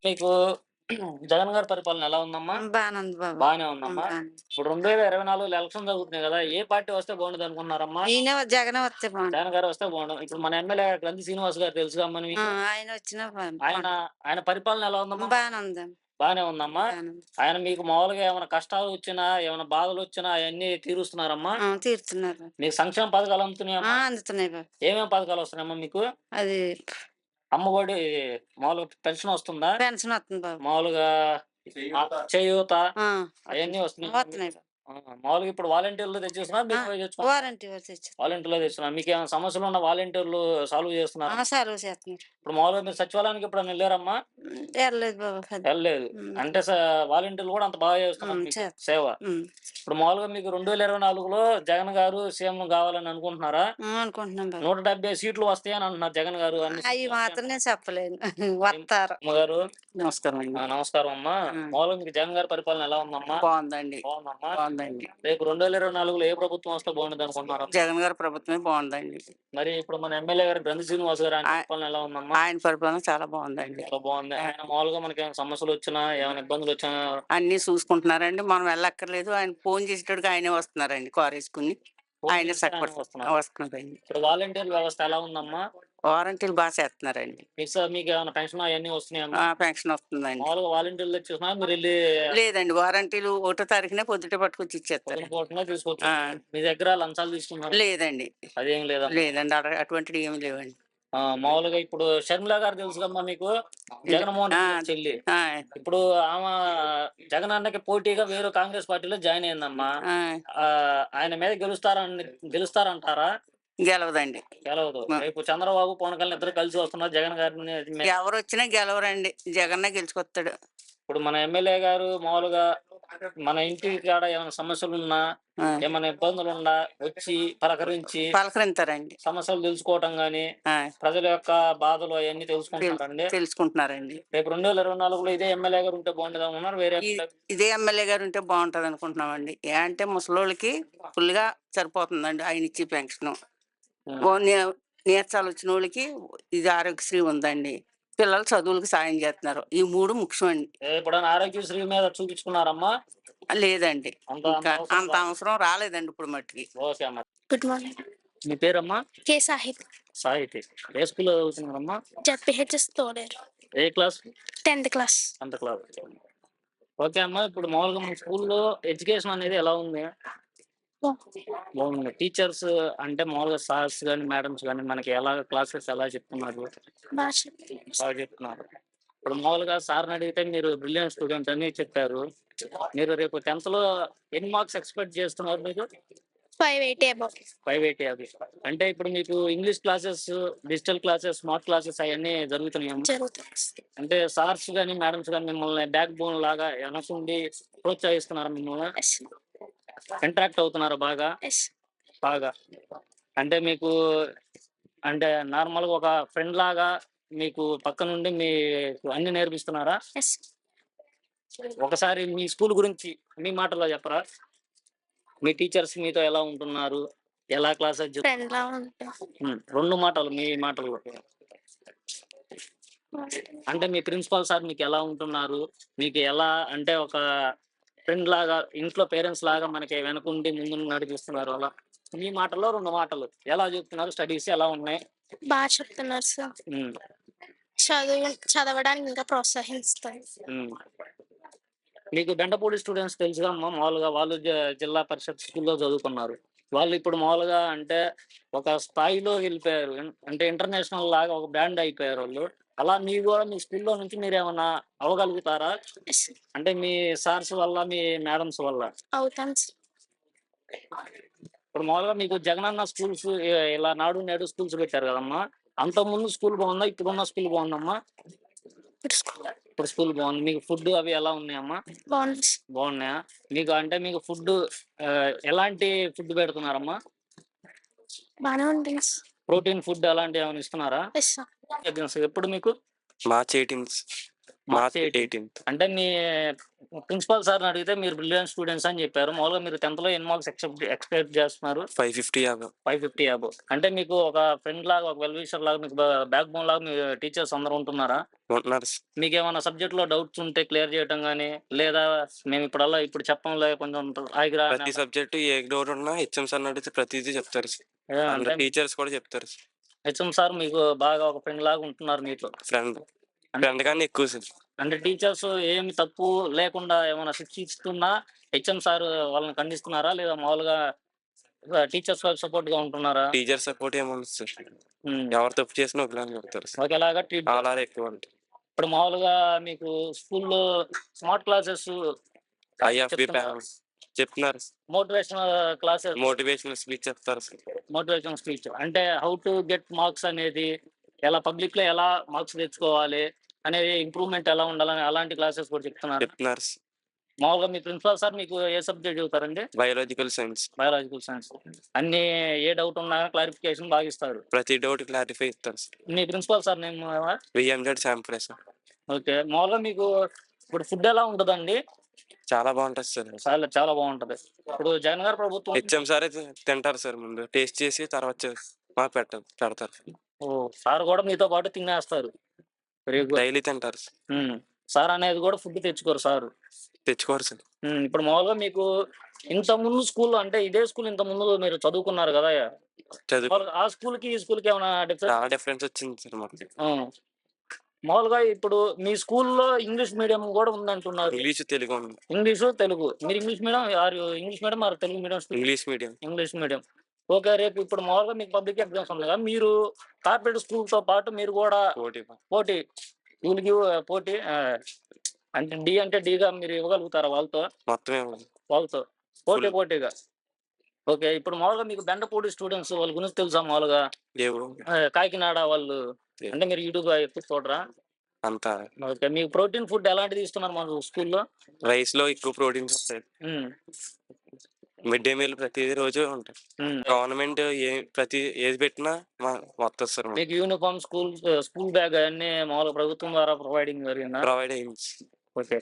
మీకు జగన్ గారి పరిపాలన ఎలా ఉందమ్మా? బానే ఉంది బాబు. బానే ఉందమ్మా. బానే. ఇప్పుడు 2024లో ఎలక్షన్ జరుగుతున్నాయి గదా! ఏ పార్టీ వస్తే బాగుంటదనుకుంటున్నారమ్మా? జగనే వస్తే బావుండు. జగన్ గారు వస్తే బాగుండు. ఇప్పుడు మన ఎమ్మెల్యే గ్రంథి శ్రీనివాస్ గారు తెలుసుగా అమ్మా ఆ! మీకు? ఆయనొచ్చినా ఆయన ఆయన పరిపాలన ఎలా ఉందమ్మా? బానే ఉందండి. బానే ఉందమ్మా. బానే ఉంది. ఆయన మీకు మామూలుగా ఏమైనా కష్టాలొచ్చినా, ఏమైనా బాధలొచ్చినా అయన్నీ తీరుస్తున్నారమ్మా? తీరుతున్నారు. మీకు సంక్షేమ పథకాలు అందుతున్నాయమ్మా? అందుతున్నాయి బాబు. ఏమేం పథకాలొస్తున్నాయమ్మా మీకు? అది అమ్మఒడి మామూలుగా పెన్షనొస్తుందా? పెన్షనొత్తుంది బాబు. మామూలుగా చేయూత ఆ! అయన్నీ వస్తున్నాయా మీకు? వత్తున్నాయి బాబు. ఆ! మామూలుగా ఇప్పుడు వాలంటీర్‌లు తెచ్చేస్తున్నారా? ఆ! మీరు పోయి తెచ్చుకుంటున్నారా? వారంటీ వాళ్ళు తెచ్చారు. వాలంటీర్‌లే తెస్తున్నారు. మీకేమైనా సమస్యలున్న వాలంటీర్‌లు సాల్వ్ చేస్తున్నారా? సెలవు చేస్తున్నారు. ఇప్పుడు మామూలుగా మీరు సచివాలయానికి ఎప్పుడైనా ఎళ్లారమ్మా? ఎళ్ళలేదు బాబు. అది. ఎళ్ళలేదు. హ్మ్. అంటే వాలంటీర్‌లు గూడా అంత బాగా చేస్తున్నారు మీకు చేత్తారు. సేవ. హ్మ్. ఇప్పుడు మామూలుగా మీకు 2024లో జగన్ గారు సీఎం గావాలని అనుకుంటున్నారా? అనుకుంటున్నాం బాబు. 170 సీట్లు వస్తాయని అంటున్నారు జగన్ గారు. అన్ని అయి సీట్లు మాత్రం వస్తాయని నేను చెప్పలేను. ఏం వత్తారు. అమ్మగారు నమస్కారం అండి. నమస్కారం అమ్మా. మామూలుగా మీకు జగన్ గారి పరిపాలన ఎలా ఉందమ్మా? బావుందండి. బావుందమ్మా? బావుందండి. రేపు 2024లో ఏ ప్రభుత్వం వస్తే బావుండిద్దనుకుంటున్నారమ్మా? జగన్ గారి ప్రభుత్వమే బావుందండి. మరి ఇప్పుడు మన ఎమ్మెల్యే గారు గ్రంథి శ్రీనివాస్ గారు ఆయన ఆయ పరిపాలన ఎలా ఉందమ్మా? ఆయన పరిపాలన చాలా బావుందండి. చాలా బావుంది. ఆయన మామూలుగా మనకేమైనా సమస్యలొచ్చినా, ఏమైనా ఇబ్బందులొచ్చినా అన్నీ చూసుకుంటున్నారండి. మనం వెళ్ళక్కర్లేదు. ఆయన ఫోను చేసేటప్పటికి ఆయనే వస్తున్నారండి కారేసుకొని. ఫోన్ ఆయనే చేస్తే ఆయన సక్పర్ వస్తున్నారు. వస్తున్నారండి. ఇప్పుడు వాలంటీర్ వ్యవస్థ ఎలా ఉందమ్మా? వారంటీలు చేస్తున్నారండి. మీకేమైనా పెన్షన్ అయన్నీ వస్తున్నాయమ్మా? పెన్షన్ వస్తుందండి. మామూలుగా వాలంటీర్లు తెచ్చేస్తున్నారా? మీరెళ్లి లేదండి. వారంటీలు ఒకటో తారీఖునే పొద్దుటే పట్టుకొచ్చి పొద్దున ఇచ్చేస్తారండి. పూటనే ఆ! తీసుకొచ్చేస్తున్నారు. మీ దగ్గర లంచాలు తీసుకున్నారా? లేదండి. అదేం లేదమ్మా. లేదండి. అటువంటివి ఏమి లేవండి. మామూలుగా ఇప్పుడు షర్మిల గారు తెలుసుగమ్మా మీకు? ఏంటి జగన్మోహన్ ఆ! రెడ్డి గారి చెల్లి. ఆ! ఇప్పుడు ఆమా జగనన్నకి పోటీగా వేరే కాంగ్రెస్ పార్టీలో జాయిన్ అయిందమ్మా. ఆ! ఆయన మీద గెలుస్తారంటారా? గెలవదండి. గెలవదు. మ రేపు చంద్రబాబు, పవన్ కళ్యాణ్ ఇద్దరు కలిసి వస్తున్నారు జగన్ గారిని ఎవరొచ్చినా గెలవరండి. జగనే గెలుచుకొత్తాడు. ఇప్పుడు మన ఎమ్మెల్యే గారు మామూలుగా మన ఇంటి కాడ ఏమైనా సమస్యలున్నా, ఆ! ఏమైనా ఇబ్బందులున్నా వచ్చి పలకరించి పలకరింతారండి. సమస్యలు తెలుసుకోవటం గాని, ఆ! ప్రజల యొక్క బాధలు అయన్నీ తెలుసుకుంటున్నారండి. తెలుసుకుంటున్నారండి. రేపు 2024లో ఇదే ఎమ్మెల్యే గారు ఉంటే బాగుంటదనుకున్నారా? వేరే ఇ ఎమ్మెల్యే ఇదే ఎమ్మెల్యే గారుంటే బావుంటదనుకుంటున్నామండి. అంటే ముసలోళ్ళకి ఫుల్‌గా సరిపోతుందండి ఆయనిచ్చే పెన్షను. హ్మ్. ఓ నీ నీరసాలొచ్చినోళ్ళకి ఇది ఆరోగ్యశ్రీ ఉందండి. పిల్లల చదువులకి సాయం జేత్తన్నారు. ఈ 3 ముఖ్యమండి. ఎప్పుడైనా ఆరోగ్యశ్రీ మీద చూపించుకున్నారమ్మా? లేదండి. అంత అంత ఇంకా అవసరం అంత రాలేదా? అవసరం రాలేదండి ఇప్పుడు మట్టికి. ఓకే అమ్మ. Good morning. మీ పేరమ్మా? కే సాహిత్. సాహితి. ఏ స్కూల్‌లో చదువుతున్నారమ్మా? జెడ్పీహెచ్ఎస్ తోలేరు. ఏ క్లాస్? 10th class. 10థ్ క్లాస్. ఓకే అమ్మా. ఇప్పుడు మామూలుగా మన స్కూల్‌లో ఎడ్యుకేషన్ అనేది ఎలా ఉంది? బాగుంది. టీచర్స్ అంటే మామూలుగా సార్స్ గాని, మేడమ్స్ గాని మనకి క్లాసెస్ ఎలా చెప్తున్నారు? బాగా చెప్తున్నారు. బాగా చెప్తున్నారు. ఇప్పుడు మామూలుగా సార్‌ని అడిగితే మీరు బ్రిలియంట్ స్టూడెంట్ అని చెప్పారు. మీరు రేపు 10థ్‌లో ఎన్ని మార్క్స్ ఎక్స్‌పెక్ట్ చేస్తున్నారు మీరు? 580 అబౌవ్. 580 అది. అంటే ఇప్పుడు మీకు English classes, digital classes, smart classes అయన్నీ జరుగుతున్నాయమ్మా? జరుగుతుంది. అంటే సార్స్ గాని, మేడమ్స్ గాని మిమ్మల్ని బ్యాక్ బోన్ లాగా ఎనకుండి ప్రోత్సహిస్తున్నారా మిమ్మల్ని? ఎస్. ఇంటరాక్ట్ అవుతున్నారా బాగా? ఎస్. బాగా. అంటే మీకు అంటే నార్మల్‌గా ఒక ఫ్రెండ్ లాగా మీకు పక్కనుండి మీకు అన్నీ నేర్పిస్తున్నారా? ఎస్. ఒకసారి మీ స్కూల్ గురించి మీ మాటల్లో చెప్పరా? మీ టీచర్స్ మీతో ఎలా ఉంటున్నారు? ఎలా క్లాసెస్ ఫ్రెండ్‌లా ఉంటా. 2 మాటలు మీ మాటల్లో. అంటే మీ ప్రిన్సిపల్ సార్ మీకెలా ఉంటున్నారు? మీకు ఎలా అంటే ఒక ఫ్రెండ్ లాగా, ఇంట్లో పేరెంట్స్ లాగా మనకి వెనకుండి ముందుండి నడిపిస్తున్నారు అలా. మీ మాటల్లో 2 మాటలు. ఎలా చెప్తున్నారు? స్టడీస్ ఎలా ఉన్నాయి? బాగా చెప్తున్నారు సార్. హ్మ్. చదవడానికి ఇంకా ప్రోత్సహిస్తారు. హ్మ్. మీకు బెండపూడి స్టూడెంట్స్ తెలుసుగా అమ్మా మామూలుగా వాళ్ళు జిల్లా పరిషత్ స్కూల్‌లో చదువుకున్నారు. వాళ్ళు ఇప్పుడు మామూలుగా అంటే ఒక స్థాయిలో వెళ్ళిపోయారు. అంటే ఇంటర్నేషనల్ లాగా ఒక బ్రాండ్ అయిపోయారోళ్ళు. అలా మీరు గూడా మీ స్కూల్‌లో నుంచి మీరేమన్నా అవ్వగలుగుతారా? ఎస్. అంటే మీ సార్స్ వల్ల, మీ మేడమ్స్ వల్ల. అవుతాను సార్. ఇప్పుడు మామూలుగా మీకు జగనన్న స్కూల్స్ ఇలా నాడు, నేడు స్కూల్స్ పెట్టారు కదమ్మా! అంతకుముందు స్కూల్ బాగుందా? ఇప్పుడున్న స్కూల్ బాగుందమ్మా? ఇప్పుడు స్కూల్ ఇప్పుడు స్కూల్ బాగుంది. మీకు ఫుడ్ అవి ఎలా ఉన్నాయమ్మా? బాగుంది సార్. బాగున్నాయా? మీకు ఫుడ్ ఎలాంటి ఫుడ్ పెడుతున్నారమ్మా? బాగానే ఉంటుంది సార్. ప్రోటీన్ ఫుడ్ అలాంటివి ఏమైనా ఇస్తున్నారా? Yes sir. ఎగ్జామ్స్ ఎప్పుడు మీకు? March 18th. March March 18th. అంటే మీ ప్రిన్సిపల్ సార్ని అడిగితే మీరు బ్రిలియంట్ స్టూడెంట్స్ అని చెప్పారు. మామూలుగా మీరు 10th లో ఎన్ని మార్క్స్ ఎక్స్పెక్ట్ చేస్తున్నారు? 550 అబవ్. 550 అబవ్. అంటే మీకు ఒక ఫ్రెండ్ లాగా, ఒక వెల్ విషర్ లాగా, మీకు బ్యాక్ బోన్ లాగా మీ టీచర్స్ అందరూ ఉంటున్నారా? ఉంటున్నారు సార్. మీకు ఏమైనా సబ్జెక్ట్ లో డౌట్స్ ఉంటే క్లియర్ చేయడం కానీ, లేదా మేము ఇప్పుడు చెప్పంలే కొంచెం ఆగిరా అని ప్రతి సబ్జెక్టు ఏ డౌట్ ఉన్నా హెచ్ఎం సార్ అడిగితే ప్రతిదీ చెప్తారు సార్. అంటే అందరు టీచర్స్ కూడా చెప్తారు సార్. హెచ్ఎం సార్ మీకు బాగా ఒక ఫ్రెండ్ లాగా ఉంటున్నారు మీతో. ఫ్రెండ్ కానీ ఎక్కువ సార్. అంటే టీచర్స్ ఏమి తప్పు లేకుండా ఏమైనా శిక్షిస్తున్నా హెచ్ఎం సార్ వాళ్ళని ఖండిస్తున్నారా, లేదా మామూలుగా టీచర్స్ సపోర్ట్ గా ఉంటున్నారా? టీచర్ సపోర్ట్ ఏముంది సార్. ఎవరు తప్పు చేసినా ఒకలానే చెప్తారు సార్. ఒకేలాగా ట్రీట్. అలా ఎక్కువ ఉంటాయి. ఇప్పుడు మామూలుగా మీకు స్కూల్లో స్మార్ట్ క్లాసెస్, ఐఎఫ్బి చెప్తున్నారు. మోటివేషనల్ స్పీచ్ చెప్తారు సార్. మోటివేషనల్ స్పీచ్ అంటే హౌ టు గెట్ మార్క్స్ అనేది, ఎలా పబ్లిక్ లో ఎలా మార్క్స్ తెచ్చుకోవాలి అనేది, ఇంప్రూవ్మెంట్ ఎలా ఉండాలని అలాంటి క్లాసెస్ కూడా చెప్తున్నారు. మామూలుగా మీ ప్రిన్సిపల్ సార్ మీకు ఏ సబ్జెక్ట్ చెబుతారండి? Biological science. అన్ని ఏ డౌట్ ఉన్నా క్లారిఫికేషన్ బాగా ఇస్తారు. ప్రతి డౌట్ క్లారిఫై ఇస్తారు సార్. మీ ప్రిన్సిపల్ సార్ నేమ్ విఎంజెడ్ శాంప్రే సార్. ఓకే. మామూలుగా మీకు ఇప్పుడు ఫుడ్ ఎలా ఉంటుందండి? చాలా బాగుంటది సార్. చాలా బాగుంటది. ఇప్పుడు జగన్ గారు ప్రభుత్వం హెచ్ఎం సార్ తింటారు సార్. ముందు టేస్ట్ చేసి తర్వాత మాకు పెడతారు. ఓ, సార్ కూడా మీతో పాటు తినేస్తారు. డైలీ తింటారు సార్ అనేది కూడా ఫుడ్ తెచ్చుకోరు సార్. తెచ్చుకోరు సార్. ఇప్పుడు మామూలుగా మీకు ఇంత ముందు స్కూల్, అంటే ఇదే స్కూల్ ఇంత ముందు మీరు చదువుకున్నారు కదా, ఆ స్కూల్ కి ఈ స్కూల్ కి ఏమైనా డిఫరెన్స్ వచ్చింది సార్ మాకు. మామూలుగా ఇప్పుడు మీ స్కూల్లో ఇంగ్లీష్ మీడియం కూడా ఉందంటున్నారు. ఇంగ్లీష్ తెలుగు. మీరు English medium, English medium are Telugu medium? English medium. Okay. రేపు ఇప్పుడు మామూలుగా మీకు పబ్లిక్ ఎగ్జామ్స్ ఉన్నాయి కదా, మీరు కార్పొరేట్ స్కూల్ తో పాటు మీరు కూడా పోటీ అంటే డి అంటే డిగా మీరు ఇవ్వగలుగుతారా వాళ్ళతో? పోటీగా. ఓకే. ఇప్పుడు మామూలుగా మీకు బెండపూడి స్టూడెంట్స్ వాళ్ళ గురించి తెలుసా? మామూలుగా కాకినాడ వాళ్ళు అంటే మీరు యూట్యూబ్ ఎక్కువ చూడరా? అంతా. ఓకే. మీకు ప్రోటీన్ ఫుడ్ ఎలాంటిది ఇస్తున్నారు మన స్కూల్లో? రైస్ లో ఎక్కువ ప్రోటీన్స్ ఉంటాయి. మిడ్ డే మీల్ ప్రతి రోజు ఉంటాయి. గవర్నమెంట్ ఏది పెట్టినా వస్తుంది సార్. మీకు యూనిఫామ్, స్కూల్ బ్యాగ్ అన్ని మామూలుగా ప్రభుత్వం ద్వారా ప్రొవైడ్ అయింది. ఓకే.